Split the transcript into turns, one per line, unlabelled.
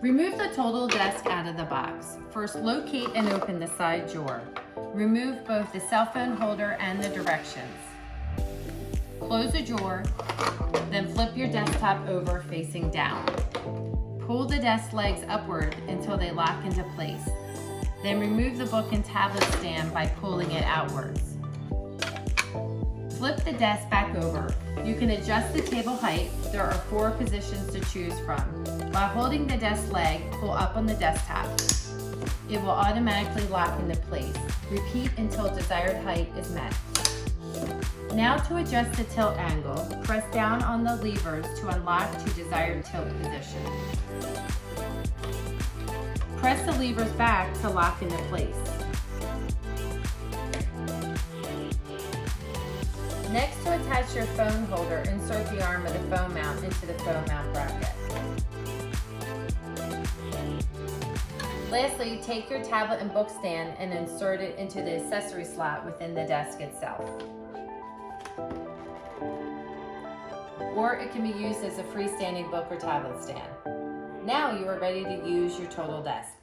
Remove the total desk out of the box. First, locate and open the side drawer. Remove both the cell phone holder and the directions. Close the drawer, then flip your desktop over facing down. Pull the desk legs upward until they lock into place. Then remove the book and tablet stand by pulling it outwards. Flip the desk back over. You can adjust the table height. There are 4 positions to choose from. While holding the desk leg, pull up on the desktop. It will automatically lock into place. Repeat until desired height is met. Now to adjust the tilt angle, press down on the levers to unlock to desired tilt position. Press the levers back to lock into place. Next, to attach your phone holder, insert the arm of the phone mount into the phone mount bracket. Lastly, take your tablet and book stand and insert it into the accessory slot within the desk itself. Or it can be used as a freestanding book or tablet stand. Now you are ready to use your total desk.